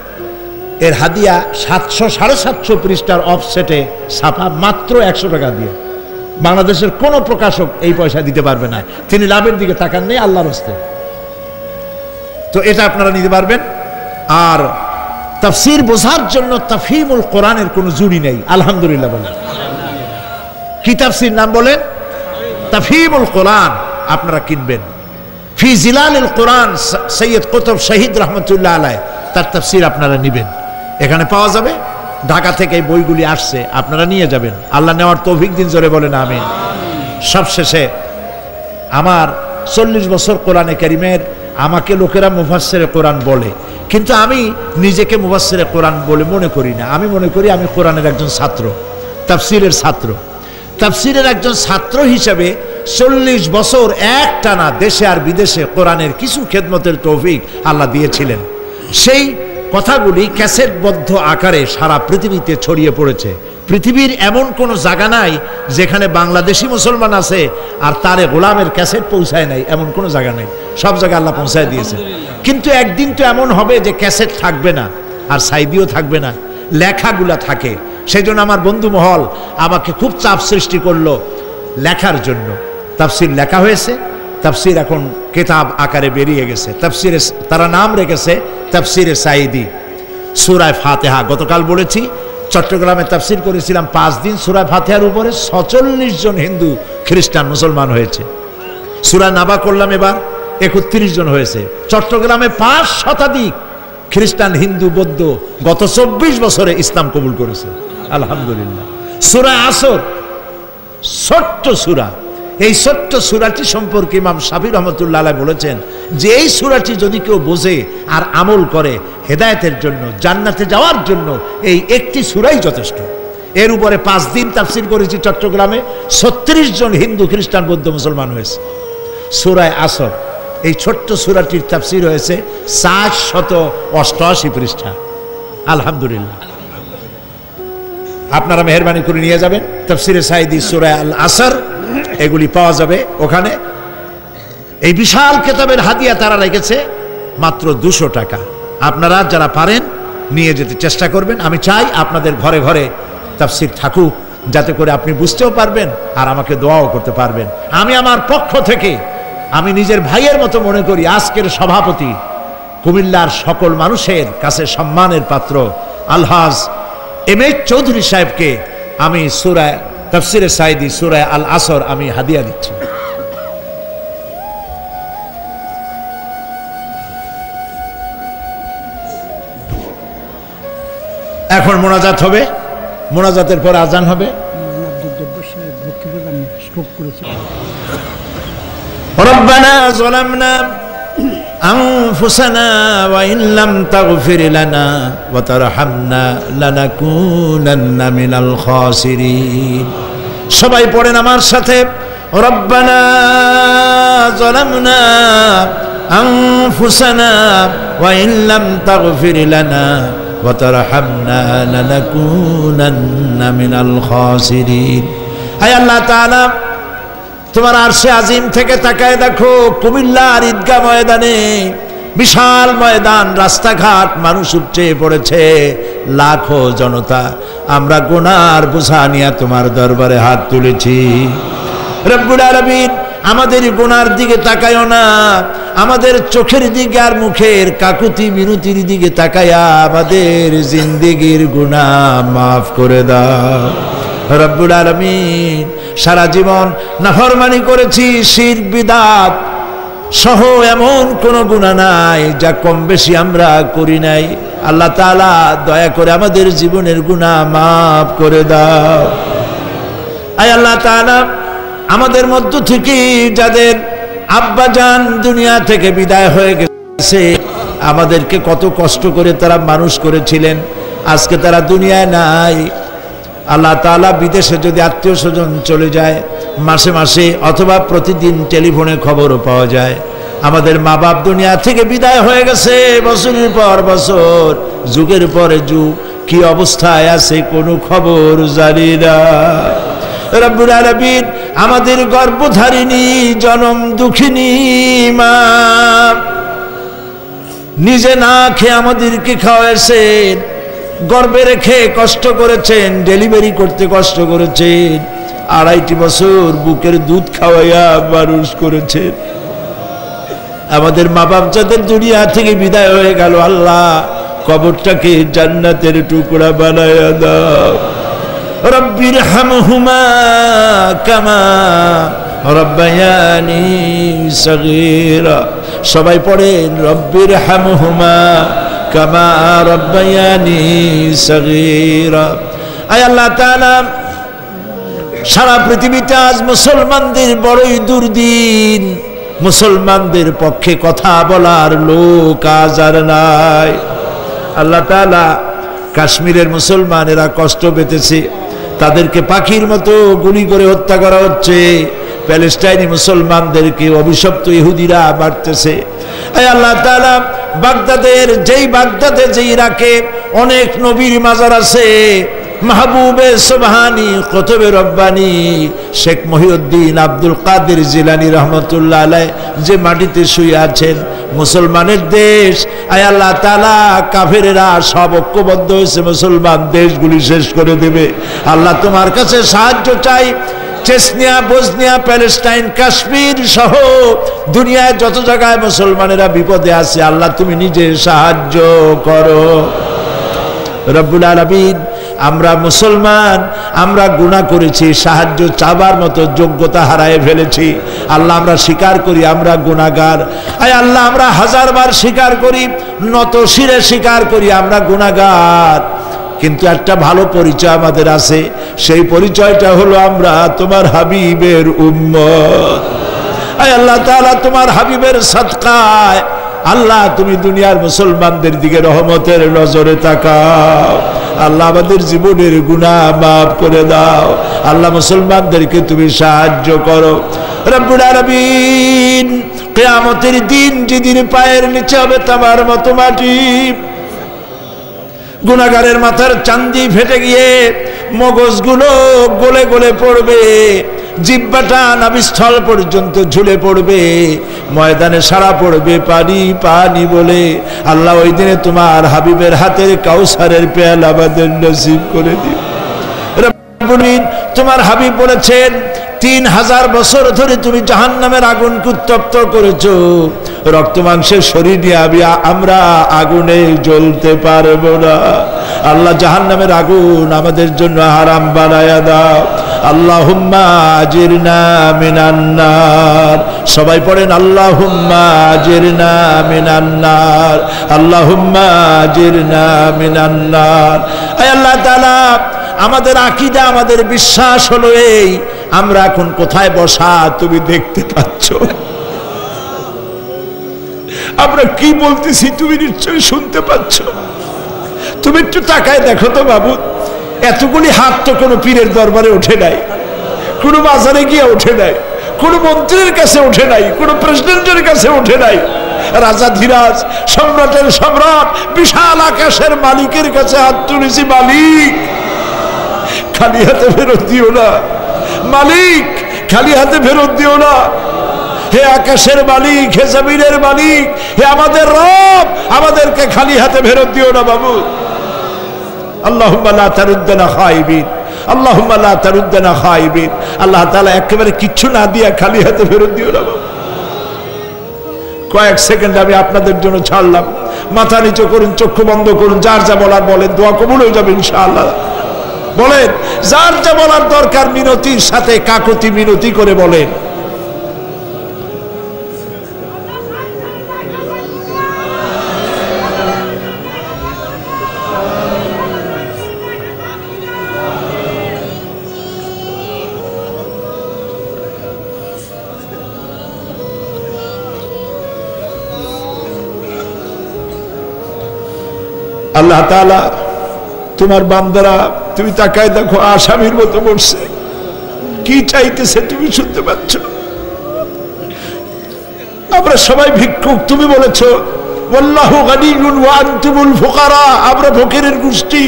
এর হাদিয়া 700-750 পৃষ্ঠার অফসেটে ছাপা, মাত্র 100 টাকা দিয়ে। বাংলাদেশের কোনো প্রকাশক এই পয়সা দিতে পারবে না, তিনি লাভের দিকে তাকান নেই, আল্লাহর হস্তে। তো এটা আপনারা নিতে পারবেন। আর তাফসীর বোঝার জন্য তাফহিমুল কোরআনের কোনো জুড়ি নেই, আলহামদুলিল্লাহ বলেন। কি তাফসীর নাম বলেন? তাফহিমুল কোরআন আপনারা কিনবেন। ফি জিলালিল কোরআন, সৈয়দ কুতুব শহীদ রহমতুল্লাহ আলাইহি, তার তাফসীর আপনারা নেবেন, এখানে পাওয়া যাবে। ঢাকা থেকে এই বইগুলি আসছে, আপনারা নিয়ে যাবেন। আল্লাহ নেওয়ার তৌফিক দিন, জোরে বলেন আমিন। সবশেষে আমার 40 বছর কোরআনে কারীমের, আমাকে লোকেরা মুফাসসিরে কোরআন বলে, কিন্তু আমি নিজেকে মুফাসসিরে কোরআন বলে মনে করি না। আমি মনে করি আমি কোরআনের একজন ছাত্র, তাফসীরের ছাত্র। তাফসীরের একজন ছাত্র হিসেবে 40 বছর একটানা দেশে আর বিদেশে কোরআনের কিছু খেদমতের তৌফিক আল্লাহ দিয়েছিলেন। সেই কথাগুলি ক্যাসেটবদ্ধ আকারে সারা পৃথিবীতে ছড়িয়ে পড়েছে। পৃথিবীর এমন কোনো জায়গা নাই যেখানে বাংলাদেশি মুসলমান আছে আর তারে গোলামের ক্যাসেট পৌঁছায় নাই, এমন কোনো জায়গা নাই। সব জায়গায় আল্লাহ পৌঁছায় দিয়েছে। কিন্তু একদিন তো এমন হবে যে ক্যাসেট থাকবে না, আর সাইদিও থাকবে না, লেখাগুলা থাকে। সেই জন্য আমার বন্ধু মহল আমাকে খুব চাপ সৃষ্টি করলো লেখার জন্য। তাফসীর লেখা হয়েছে, তাফসীর এখন কিতাব আকারে বেরিয়ে গেছে। তাফসীরে তারা নাম রেখেছে তাফসীরে সাঈদী। সূরা ফাতিহা গতকাল বলেছি, চট্টগ্রামে তাফসীর করেছিলাম 5 দিন। সূরা ফাতিহার উপরে 46 জন হিন্দু খ্রিস্টান মুসলমান হয়েছে। সূরা নাবা করলাম, এবার 31 জন হয়েছে। চট্টগ্রামে 5 শতাধিক খ্রিস্টান, হিন্দু, বৌদ্ধ গত 24 বছরে ইসলাম কবুল করেছে, আলহামদুলিল্লাহ। সূরা আসর, ছোট্ট সূরা, এই ছোট্ট সূরাটি সম্পর্কে ইমাম শাফি রহমতুল্লাহ আলাইহি বলেছেন যে এই সূরাটি যদি কেউ বোঝে আর আমল করে, হেদায়েতের জন্য, জান্নাতে যাওয়ার জন্য এই একটি সূরাই যথেষ্ট। এর উপরে 5 দিন তাফসীর করেছি চট্টগ্রামে, 36 জন হিন্দু, খ্রিস্টান, বৌদ্ধ মুসলমান হয়েছে। সূরা আসর এই ছোট্ট সূরাটির তাফসীর হয়েছে 488 পৃষ্ঠা। আলহামদুলিল্লাহ। আপনারা মেহেরবানি করে নিয়ে যাবেন তাফসীরে সাঈদী সূরা আল আসর, এগুলি পাওয়া যাবে ওখানে। এই বিশাল কিতাবের হাদিয়া তারা রেখেছে মাত্র 200 টাকা। আপনারা যারা পারেন নিয়ে যেতে চেষ্টা করবেন। আমি চাই আপনাদের ঘরে ঘরে তাফসীর থাকুক, যাতে করে আপনি বুঝতেও পারবেন আর আমাকে দোয়াও করতে পারবেন। আমি আমার পক্ষ থেকে, আমি নিজের ভাইয়ের মতো মনে করি, আজকের সভাপতি কুমিল্লার সকল মানুষের কাছে সম্মানের পাত্র আলহাজ এম.এ. চৌধুরী সাহেবকে আমি সূরা তাফসীরে সাঈদী সূরা আল আসর আমি হাদিয়া দিচ্ছি। এখন মোনাজাত হবে, মোনাজাতের পর আজান হবে। রব্বানা যালামনা আনফুসানা ওয়া ইন লাম তাগফির লানা ওয়া তারহামনা লানাকুনান্না মিনাল খাসিরিন। সবাই পড়েন আমার সাথে, রব্বানা যালামনা আনফুসানা ওয়া ইন লাম তাগফির লানা ওয়া তারহামনা লানাকুনান্না মিনাল খাসিরিন। হায় আল্লাহ তাআলা, তোমার আরশে আজিম থেকে তাকায় দেখো কুমিল্লার ঈদগাহ ময়দানে, বিশাল ময়দান, রাস্তাঘাট, মানুষ উপচে পড়েছে, লাখো জনতা। আমরা গুনার বোঝা নিয়ে তোমার দরবারে হাত তুলেছি। রব্বুল আলামিন, আমাদের গুনার দিকে তাকায়ও না, আমাদের চোখের দিকে আর মুখের কাকুতি মিনতির দিকে তাকায়া আমাদের জিন্দেগির গুনাহ মাফ করে দাও। রব্বুল আলামিন, সারা জীবন নাফরমানি করেছি, শিরক বিদআত সহ এমন কোন গুনাহ নাই যা কম বেশি আমরা করি নাই। আল্লাহ তাআলা দয়া করে আমাদের জীবনের গুনাহ মাফ করে দাও। আয় আল্লাহ তাআলা, আমাদের মধ্য থেকে যাদের আব্বাজান দুনিয়া থেকে বিদায় হয়ে গেছে, আমাদেরকে কত কষ্ট করে তারা মানুষ করেছিলেন, আজকে তারা দুনিয়ায় নাই। আল্লাহ তাআলা, বিদেশে যদি আত্মীয় স্বজন চলে যায়, মাসে মাসে অথবা প্রতিদিন টেলিফোনে খবরও পাওয়া যায় আমাদের মা বাপ দুনিয়া থেকে বিদায় হয়ে গেছে, বছরের পর বছর, যুগের পরে যুগ, কি অবস্থায় আছে কোনো খবর জানি না। রব্বুল আলামিন, আমাদের গর্ভধারিণী জনম দুঃখিনী মা নিজে না খেয়ে আমাদেরকে খাওয়াইছেন, গর্ভে রেখে কষ্ট করেছেন, ডেলিভারি করতে কষ্ট করেছেন, 2.5 বছর বুকের দুধ খাওয়াইয়া মানুষ করেছেন। আমাদের মা বাপ যাদের দুনিয়া থেকে বিদায় হয়ে গেল, আল্লাহ কবরটাকে জান্নাতের টুকরা বানায়া দাও। রব্বির হামহুমা কামা রব্বায়ানি সগীরা। সবাই পড়েন, রব্বির হামহুমা কামা রব্বায়ানি সগীরা। আয় আল্লাহ তাআলা, সারা পৃথিবীতে আজ মুসলমানদের বড়ই দুর্দিন, মুসলমানদের পক্ষে কথা বলার লোক আজ আর নাই। আল্লাহ তাআলা, কাশ্মীরের মুসলমানেরা কষ্ট পেতেছে, তাদেরকে পাখির মতো গুলি করে হত্যা করা হচ্ছে, প্যালেস্টাইনি মুসলমানদেরকে অভিশপ্ত ইহুদিরা মারতেছে। আয় আল্লাহ তাআলা, বাগদাদে যে ইরাকে অনেক নবীর মাজার আছে, মাহবুবে সুবহানি, কুতুবে রব্বানি, শেখ মহিউদ্দিন আব্দুল কাদের জিলানী রহমতুল্লাহ আলাইহ যে মাটিতে শুয়ে আছেন, মুসলমানের দেশ। আয় আল্লাহ তাআলা, কাফেরেরা সব ঐক্যবদ্ধ হয়েছে, মুসলমান দেশগুলি শেষ করে দেবে। আল্লাহ তোমার কাছে সাহায্য চাই। চেচনিয়া, বসনিয়া, প্যালেস্টাইন, কাশ্মীর সহ দুনিয়ায় যত জায়গায় মুসলমানেরা বিপদে আছে, আল্লাহ তুমি নিজে সাহায্য করো। রব্বুল আলামিন, আমরা মুসলমান, আমরা গুনাহ করেছি, সাহায্য চাবার মতো যোগ্যতা হারায় ফেলেছি। আল্লাহ, আমরা স্বীকার করি আমরা গুনাহগার। আয় আল্লাহ, আমরা 1000 বার স্বীকার করি, নত শিরে স্বীকার করি আমরা গুনাহগার। কিন্তু একটা ভালো পরিচয় আমাদের আছে, সেই পরিচয়টা হলো আমরা তোমার হাবিবের উম্মত। আয় আল্লাহ তাআলা, তোমার হাবিবের সাদকায় আল্লাহ তুমি দুনিয়ার মুসলমানদের দিকে রহমতের নজরে তাকাও। আল্লাহ আমাদের জীবনের গুনাহ মাফ করে দাও। আল্লাহ মুসলমানদেরকে তুমি সাহায্য করো রব্বুল আলামিন। কিয়ামতের দিন যেদিন পায়ের নিচে হবে তামার মতো মাটি, গুনাহগারের মাথার চান্দি ফেটে গিয়ে মগজগুলো গলে গলে পড়বে, জিহ্বাটা নাভিস্থল পর্যন্ত ঝুলে পড়বে, ময়দানে সারা পড়বে পানি পানি বলে। আল্লাহ ওই দিনে তোমার হাবিবের হাতের কাউসারের পেয়ালা আমাদের নসিব করে দিও। তোমার হাবিব বলেছেন 3000 বছর ধরে তুমি জাহান্নামের আগুনকে উত্তপ্ত করেছো, রক্ত মাংসের শরীর নিয়ে আমরা আগুনে জ্বলতে পারবো না। আল্লাহ জাহান্নামের আগুন আমাদের জন্য হারাম বানায়া দাও। আল্লাহুম্মা আজিরনা মিনান নার। সবাই পড়েন আল্লাহুম্মা আজিরনা মিনান নার, আল্লাহুম্মা আজিরনা মিনান নার। আয় আল্লাহ তাআলা, আমাদের আকীদা, আমাদের বিশ্বাস হলো এই, আমরা এখন কোথায় বসা তুমি দেখতে পাচ্ছ, আমরা কি বলতেছি তুমি নিশ্চয়ই শুনতে পাচ্ছ। তুমি একটু তাকায় দেখো তো বাবু, এতগুলি হাত তো কোনো পীরের দরবারে ওঠে নাই, কোনো বাজারে গিয়ে ওঠে নাই, কোনো মন্ত্রীর কাছে ওঠে নাই, কোনো প্রেসিডেন্টের কাছে ওঠে নাই। রাজা ধীরাজ, সম্রাটের সম্রাট, বিশাল আকাশের মালিকের কাছে হাত তুলেছি, মালিক খালি হাতে ফেরত দিও না, মালিক খালি হাতে ফেরত দিও না। হে আকাশের মালিক, হে জমিনের মালিক, হে আমাদের রব, আমাদেরকে খালি হাতে ফেরত দিও না বাবু। আল্লাহুম্মা লা তারুদ্দানা খাইবিন, আল্লাহুম্মা লা তারুদ্দানা খাইবিন। আল্লাহ তাআলা একেবারে কিচ্ছু না দিয়া খালি হাতে ফেরত দিও না বাবু। কয়েক সেকেন্ড আমি আপনাদের জন্য ছাড়লাম, মাথা নিচু করুন, চক্ষু বন্ধ করুন, যার যা বলার বলেন, দোয়া কবুল হয়ে যাবে ইনশাআল্লাহ। বলেন যার যা বলার দরকার, মিনতির সাথে কাকুতি মিনতি করে বলেন। আল্লাহ তাআলা তোমার বান্দারা, তুমি তাকায় দেখো, আসামির মতো বসছে, কি চাইতেছে তুমি শুনতে পাচ্ছ। আমরা সবাই ভিক্ষুক, তুমি বলেছো ওয়াল্লাহু গানিয়্যুন ওয়া আনতুমুল ফুকারা, আমরা ফকিরের গোষ্ঠী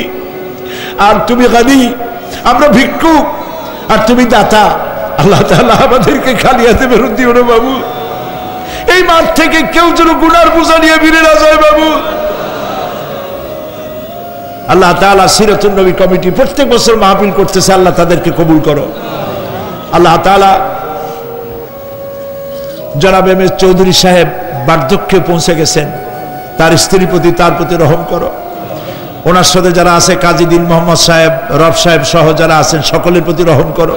আর তুমি গানি, আমরা ভিক্ষুক আর তুমি দাতা। আল্লাহ তাআলা আমাদেরকে খালি হাতে ফেরত দিও না বাবু। এই মাঠ থেকে কেউ যেন গুনার বোঝা নিয়ে ফিরে না যায় বাবু। আল্লাহ তাআলা সিরাতুন নবী কমিটি প্রত্যেক বছর মাহফিল করতেছে, আল্লাহ তাদেরকে কবুল করো। আল্লাহ তাআলা জনাব এম এস চৌধুরী সাহেব বার্ধক্যে পৌঁছে গেছেন, তার স্ত্রীর প্রতি, তার প্রতি রহম করো। ওনার সাথে যারা আছে, কাজী দিন মোহাম্মদ সাহেব, রব সাহেব সহ যারা আছেন, সকলের প্রতি রহম করো।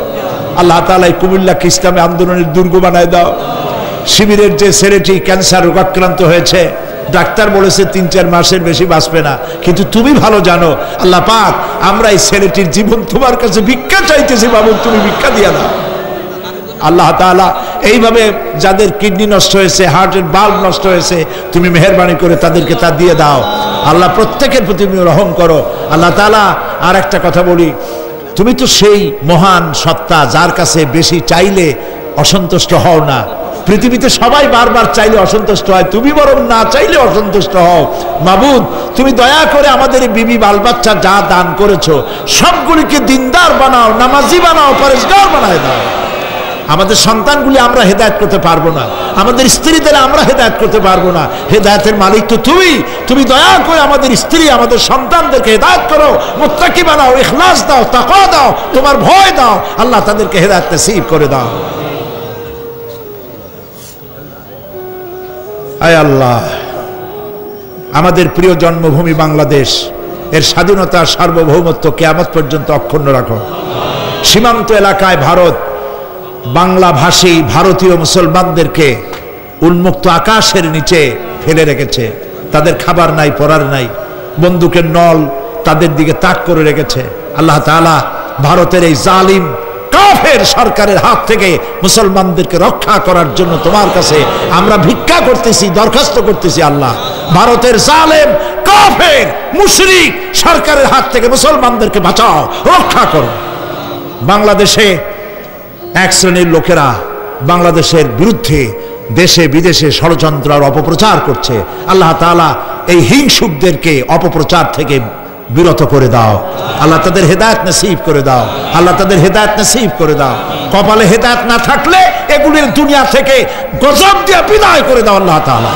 আল্লাহ তাআলা এই কুমিল্লাকে ইসলামী আন্দোলনের দুর্গ বানায় দাও। শিবিরের যে ছেলেটি ক্যান্সার রোগাক্রান্ত হয়েছে, ডাক্তার বলেছে 3-4 মাসের বেশি বাঁচবে না, কিন্তু তুমি ভালো জানো আল্লাহ পাক, আমরা এই ছেলেটির জীবন তোমার কাছে ভিক্ষা চাইতেছি বাবু, তুমি ভিক্ষা দিয়া দাও। আল্লাহ তাআলা এইভাবে যাদের কিডনি নষ্ট হয়েছে, হার্টের বাল্ব নষ্ট হয়েছে, তুমি মেহেরবানি করে তাদেরকে তা দিয়ে দাও। আল্লাহ প্রত্যেকের প্রতি তুমি রহম করো। আল্লাহ তাআলা আর একটা কথা বলি, তুমি তো সেই মহান সত্তা যার কাছে বেশি চাইলে অসন্তুষ্ট হও না। পৃথিবীতে সবাই বারবার চাইলে অসন্তুষ্ট হয়, তুমি বরং না চাইলে অসন্তুষ্ট হও। মাবুদ, তুমি দয়া করে আমাদের বিবি বাল বাচ্চা যা দান করেছো সবগুলিকে দিনদার বানাও, নামাজি বানাও, পরেশগার বানায় দাও। আমাদের সন্তানগুলি আমরা হেদায়েত করতে পারবো না, আমাদের স্ত্রীদের আমরা হেদায়েত করতে পারবো না, হেদায়েতের মালিক তো তুমি। তুমি দয়া করে আমাদের স্ত্রী, আমাদের সন্তানদেরকে হেদায়েত করো, মুত্তাকি বানাও, ইখলাস দাও, তাকওয়া দাও, তোমার ভয় দাও। আল্লাহ তাদেরকে হেদায়েত নসিব করে দাও। আয় আল্লাহ, আমাদের প্রিয় জন্মভূমি বাংলাদেশ, এর স্বাধীনতা, সার্বভৌমত্ব কিয়ামত পর্যন্ত অক্ষুণ্ণ রাখো। সীমান্ত এলাকায় ভারত বাংলা ভাষী ভারতীয় মুসলমানদেরকে উন্মুক্ত আকাশের নিচে ফেলে রেখেছে। তাদের খাবার নাই, পরার নাই, বন্দুকের নল তাদের দিকে তাক করে রেখেছে। আল্লাহ তাআলা ভারতের এই জালিম কাফের সরকারের হাত থেকে মুসলমানদেরকে রক্ষা করার জন্য তোমার কাছে আমরা ভিক্ষা করতেছি, দরখাস্ত করতেছি। আল্লাহ, ভারতের জালেম কাফের মুশরিক সরকারের হাত থেকে মুসলমানদেরকে বাঁচাও, রক্ষা করো। বাংলাদেশে এক শ্রেণীর লোকেরা বাংলাদেশের বিরুদ্ধে দেশে বিদেশে ষড়যন্ত্র আর অপপ্রচার করছে। আল্লাহ তাআলা এই হিংসুকদেরকে অপপ্রচার থেকে বিরত করে দাও। আল্লাহ তাদের হেদায়েত নসিব করে দাও। আল্লাহ তাদের হেদায়েত নসিব করে দাও। কপালে হেদায়েত না থাকলে এগুলির দুনিয়া থেকে গজব দিয়ে বিদায় করে দাও আল্লাহ তাআলা।